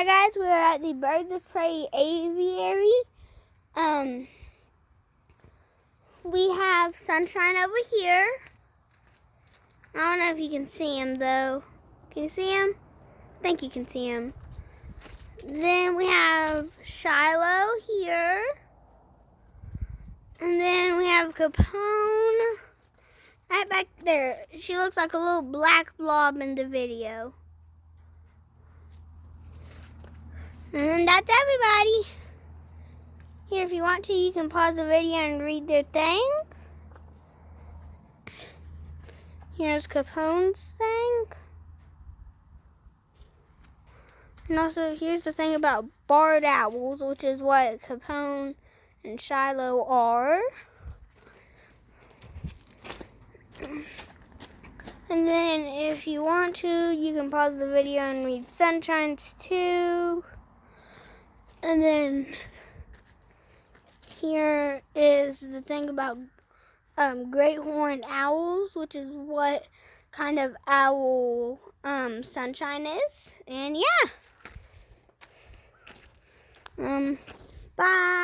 Hi guys, we're at the Birds of Prey Aviary. We have Sunshine over here. I don't know if you can see him though. Can you see him? I think you can see him. Then we have Shiloh here. And then we have Capone right back there. She looks like a little black blob in the video. And that's everybody. Here, if you want to, you can pause the video and read their thing. Here's Capone's thing. And also, here's the thing about barred owls, which is what Capone and Shiloh are. And then, if you want to, you can pause the video and read Sunshine's too. And then here is the thing about great horned owls, which is what kind of owl Sunshine is. And yeah. Bye.